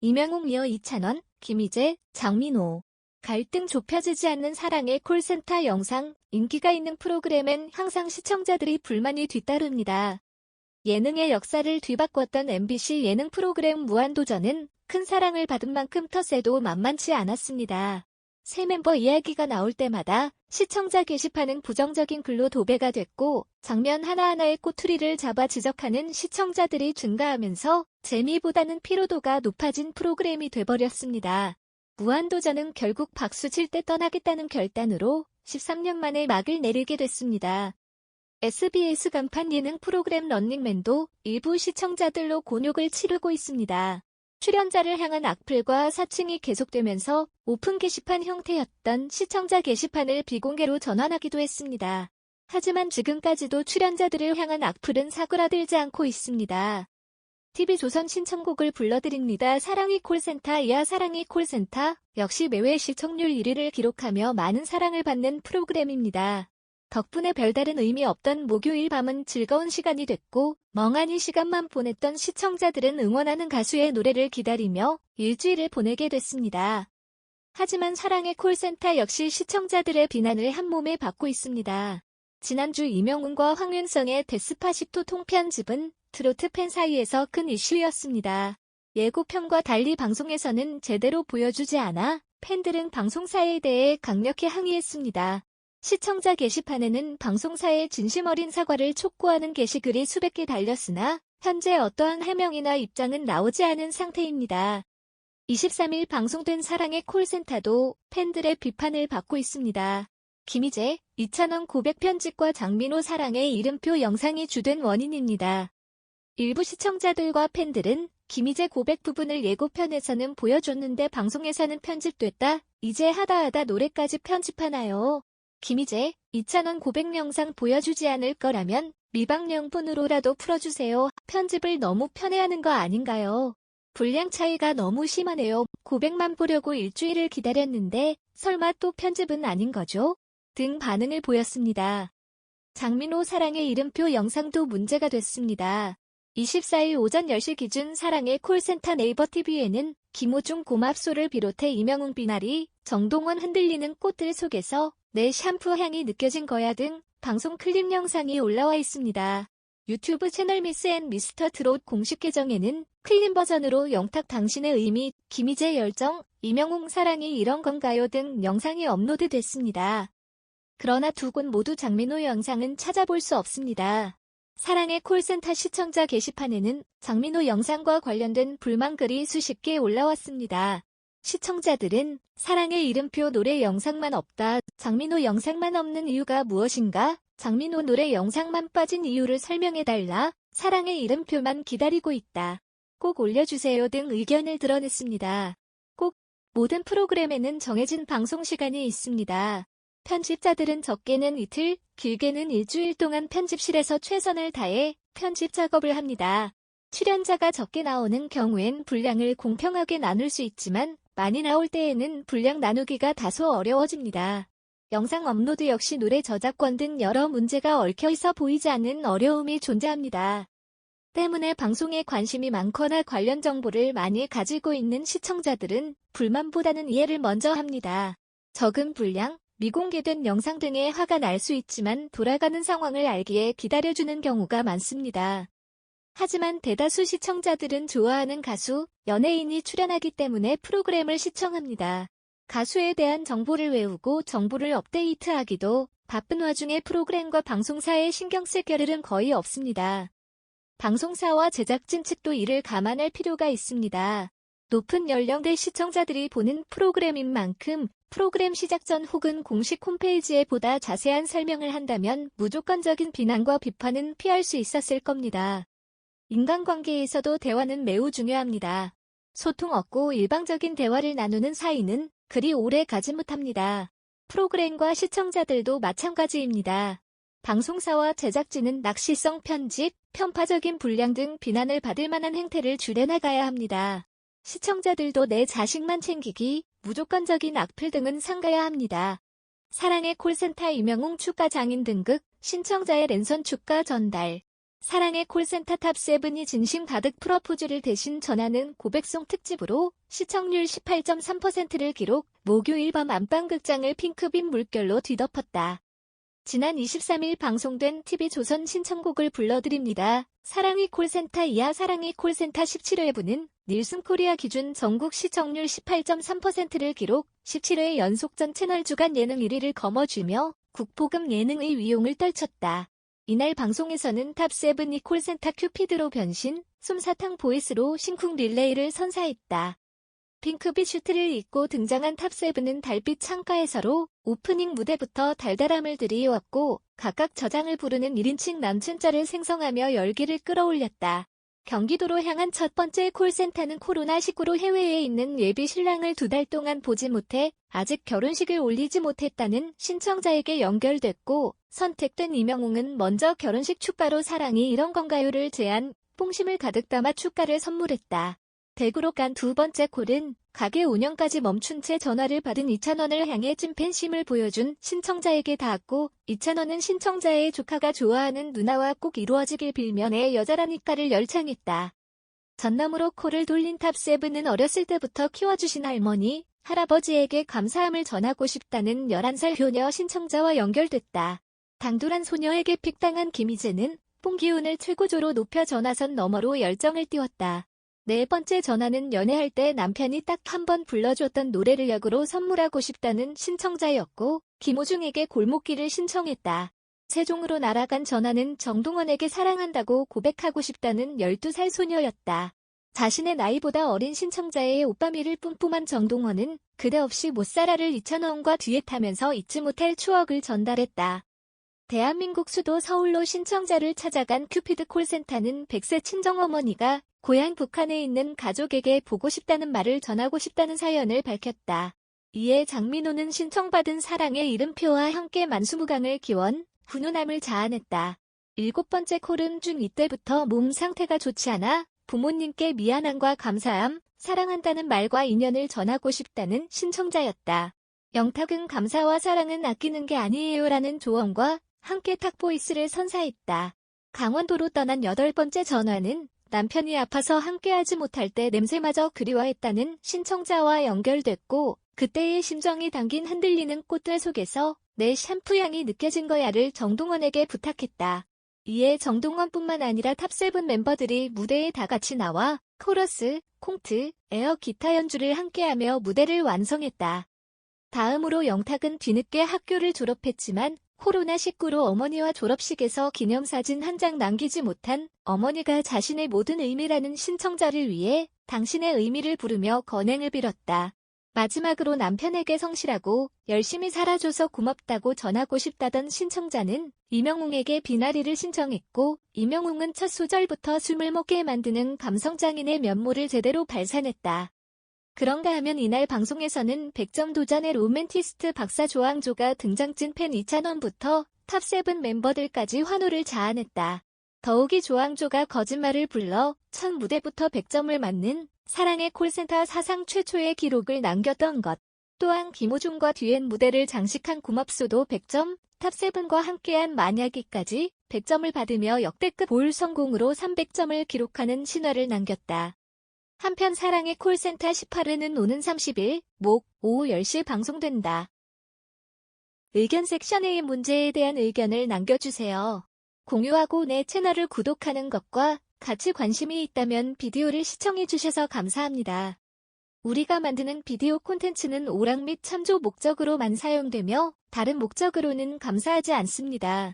이명웅 이어 이찬원, 김희재, 장민호. 갈등 좁혀지지 않는 사랑의 콜센터 영상. 인기가 있는 프로그램엔 항상 시청자들이 불만이 뒤따릅니다. 예능의 역사를 뒤바꿨던 MBC 예능 프로그램 무한도전은 큰 사랑을 받은 만큼 텃세도 만만치 않았습니다. 새 멤버 이야기가 나올 때마다 시청자 게시판은 부정적인 글로 도배가 됐고 장면 하나하나의 꼬투리를 잡아 지적하는 시청자들이 증가하면서 재미보다는 피로도가 높아진 프로그램이 돼버렸습니다. 무한도전은 결국 박수 칠 때 떠나겠다는 결단으로 13년 만에 막을 내리게 됐습니다. SBS 간판 예능 프로그램 런닝맨도 일부 시청자들로 곤욕을 치르고 있습니다. 출연자를 향한 악플과 사칭이 계속되면서 오픈 게시판 형태였던 시청자 게시판을 비공개로 전환하기도 했습니다. 하지만 지금까지도 출연자들을 향한 악플은 사그라들지 않고 있습니다. TV조선 신청곡을 불러드립니다. 사랑이 콜센터. 야 사랑이 콜센터 역시 매회 시청률 1위를 기록하며 많은 사랑을 받는 프로그램입니다. 덕분에 별다른 의미 없던 목요일 밤은 즐거운 시간이 됐고 멍하니 시간만 보냈던 시청자들은 응원하는 가수의 노래를 기다리며 일주일을 보내게 됐습니다. 하지만 사랑의 콜센터 역시 시청자들의 비난을 한몸에 받고 있습니다. 지난주 이명웅과 황윤성의 데스파시토 통편집은 트로트 팬 사이에서 큰 이슈였습니다. 예고편과 달리 방송에서는 제대로 보여주지 않아 팬들은 방송사에 대해 강력히 항의했습니다. 시청자 게시판에는 방송사의 진심 어린 사과를 촉구하는 게시글이 수백 개 달렸으나 현재 어떠한 해명이나 입장은 나오지 않은 상태입니다. 23일 방송된 사랑의 콜센터도 팬들의 비판을 받고 있습니다. 김희재, 이찬원 고백 편집과 장민호 사랑의 이름표 영상이 주된 원인입니다. 일부 시청자들과 팬들은 김희재 고백 부분을 예고편에서는 보여줬는데 방송에서는 편집됐다. 이제 하다하다 노래까지 편집하나요? 김희재, 이찬원 고백 영상 보여주지 않을 거라면 미방영분으로라도 풀어주세요. 편집을 너무 편애하는 거 아닌가요? 분량 차이가 너무 심하네요. 고백만 보려고 일주일을 기다렸는데 설마 또 편집은 아닌 거죠? 등 반응을 보였습니다. 장민호 사랑의 이름표 영상도 문제가 됐습니다. 24일 오전 10시 기준 사랑의 콜센터 네이버 TV에는 김호중 고맙소를 비롯해 이명웅 비나리, 정동원 흔들리는 꽃들 속에서 내 샴푸 향이 느껴진 거야 등 방송 클립 영상이 올라와 있습니다. 유튜브 채널 미스 앤 미스터 트롯 공식 계정에는 클린 버전으로 영탁 당신의 의미, 김희재 열정, 이명웅 사랑이 이런 건가요 등 영상이 업로드됐습니다. 그러나 두 곳 모두 장민호 영상은 찾아볼 수 없습니다. 사랑의 콜센터 시청자 게시판에는 장민호 영상과 관련된 불만글이 수십 개 올라왔습니다. 시청자들은 사랑의 이름표 노래 영상만 없다. 장민호 영상만 없는 이유가 무엇인가? 장민호 노래 영상만 빠진 이유를 설명해달라. 사랑의 이름표만 기다리고 있다. 꼭 올려주세요 등 의견을 드러냈습니다. 꼭 모든 프로그램에는 정해진 방송 시간이 있습니다. 편집자들은 적게는 이틀, 길게는 일주일 동안 편집실에서 최선을 다해 편집 작업을 합니다. 출연자가 적게 나오는 경우엔 분량을 공평하게 나눌 수 있지만 많이 나올 때에는 분량 나누기가 다소 어려워집니다. 영상 업로드 역시 노래 저작권 등 여러 문제가 얽혀있어 보이지 않는 어려움이 존재합니다. 때문에 방송에 관심이 많거나 관련 정보를 많이 가지고 있는 시청자들은 불만보다는 이해를 먼저 합니다. 적은 분량, 미공개된 영상 등에 화가 날 수 있지만 돌아가는 상황을 알기에 기다려주는 경우가 많습니다. 하지만 대다수 시청자들은 좋아하는 가수, 연예인이 출연하기 때문에 프로그램을 시청합니다. 가수에 대한 정보를 외우고 정보를 업데이트하기도 바쁜 와중에 프로그램과 방송사에 신경 쓸 겨를은 거의 없습니다. 방송사와 제작진 측도 이를 감안할 필요가 있습니다. 높은 연령대 시청자들이 보는 프로그램인 만큼 프로그램 시작 전 혹은 공식 홈페이지에 보다 자세한 설명을 한다면 무조건적인 비난과 비판은 피할 수 있었을 겁니다. 인간관계에서도 대화는 매우 중요합니다. 소통 없고 일방적인 대화를 나누는 사이는 그리 오래 가지 못합니다. 프로그램과 시청자들도 마찬가지입니다. 방송사와 제작진은 낚시성 편집, 편파적인 분량 등 비난을 받을 만한 행태를 줄여나가야 합니다. 시청자들도 내 자식만 챙기기, 무조건적인 악플 등은 삼가야 합니다. 사랑의 콜센터 이명웅 축가 장인 등극, 신청자의 랜선 축가 전달. 사랑의 콜센터 탑7이 진심 가득 프러포즈를 대신 전하는 고백송 특집으로 시청률 18.3%를 기록, 목요일 밤 안방극장을 핑크빛 물결로 뒤덮었다. 지난 23일 방송된 TV조선 신청곡을 불러드립니다. 사랑의 콜센터 이하 사랑의 콜센터 17회부는 닐슨 코리아 기준 전국 시청률 18.3%를 기록, 17회 연속 전 채널 주간 예능 1위를 거머쥐며 국보급 예능의 위용을 떨쳤다. 이날 방송에서는 탑7이 콜센터 큐피드로 변신, 솜사탕 보이스로 심쿵 릴레이를 선사했다. 핑크빛 슈트를 입고 등장한 탑7은 달빛 창가에서로 오프닝 무대부터 달달함을 들이왔고 각각 저장을 부르는 1인칭 남친짤을 생성하며 열기를 끌어올렸다. 경기도로 향한 첫 번째 콜센터는 코로나19로 해외에 있는 예비 신랑을 2달 동안 보지 못해 아직 결혼식을 올리지 못했다는 신청자에게 연결됐고 선택된 이명웅은 먼저 결혼식 축가로 사랑이 이런 건가요를 제안, 뽕심을 가득 담아 축가를 선물했다. 대구로 간 두 번째 콜은 가게 운영까지 멈춘 채 전화를 받은 이찬원을 향해 찐팬심을 보여준 신청자에게 닿았고 이찬원은 신청자의 조카가 좋아하는 누나와 꼭 이루어지길 빌며 내 여자라니까를 열창했다. 전남으로 콜을 돌린 탑7은 어렸을 때부터 키워주신 할머니, 할아버지에게 감사함을 전하고 싶다는 11살 효녀 신청자와 연결됐다. 당돌한 소녀에게 픽당한 김희재는 뽕기운을 최고조로 높여 전화선 너머로 열정을 띄웠다. 네 번째 전화는 연애할 때 남편이 딱 한 번 불러줬던 노래를 역으로 선물하고 싶다는 신청자였고 김호중에게 골목길을 신청했다. 세종으로 날아간 전화는 정동원에게 사랑한다고 고백하고 싶다는 12살 소녀였다. 자신의 나이보다 어린 신청자의 오빠미를 뿜뿜한 정동원은 그대 없이 못살아를 이찬원과 듀엣하면서 잊지 못할 추억을 전달했다. 대한민국 수도 서울로 신청자를 찾아간 큐피드 콜센터는 100세 친정어머니가 고향 북한에 있는 가족에게 보고 싶다는 말을 전하고 싶다는 사연을 밝혔다. 이에 장민호는 신청받은 사랑의 이름표와 함께 만수무강을 기원, 훈훈함을 자아냈다. 7번째 콜은 중2 때부터 몸 상태가 좋지 않아 부모님께 미안함과 감사함, 사랑한다는 말과 인연을 전하고 싶다는 신청자였다. 영탁은 감사와 사랑은 아끼는 게 아니에요라는 조언과 함께 탁보이스를 선사했다. 강원도로 떠난 8번째 전화는 남편이 아파서 함께하지 못할 때 냄새마저 그리워했다는 신청자와 연결됐고 그때의 심정이 담긴 흔들리는 꽃들 속에서 내 샴푸 향이 느껴진 거야를 정동원에게 부탁했다. 이에 정동원뿐만 아니라 탑7 멤버들이 무대에 다 같이 나와 코러스, 콩트, 에어 기타 연주를 함께하며 무대를 완성했다. 다음으로 영탁은 뒤늦게 학교를 졸업했지만 코로나19로 어머니와 졸업식에서 기념사진 한 장 남기지 못한 어머니가 자신의 모든 의미라는 신청자를 위해 당신의 의미를 부르며 건행을 빌었다. 마지막으로 남편에게 성실하고 열심히 살아줘서 고맙다고 전하고 싶다던 신청자는 이명웅에게 비나리를 신청했고 이명웅은 첫 소절부터 숨을 멎게 만드는 감성장인의 면모를 제대로 발산했다. 그런가 하면 이날 방송에서는 100점 도전의 로맨티스트 박사 조항조가 등장찐 팬 이찬원부터 탑7 멤버들까지 환호를 자아냈다. 더욱이 조항조가 거짓말을 불러 첫 무대부터 100점을 맞는 사랑의 콜센터 사상 최초의 기록을 남겼던 것. 또한 김호중과 듀엣 무대를 장식한 고맙소도 100점, 탑7과 함께한 만약이까지 100점을 받으며 역대급 올 성공으로 300점을 기록하는 신화를 남겼다. 한편 사랑의 콜센터 18회는 오는 30일, 목, 오후 10시에 방송된다. 의견 섹션의 문제에 대한 의견을 남겨주세요. 공유하고 내 채널을 구독하는 것과 같이 관심이 있다면 비디오를 시청해주셔서 감사합니다. 우리가 만드는 비디오 콘텐츠는 오락 및 참조 목적으로만 사용되며 다른 목적으로는 감사하지 않습니다.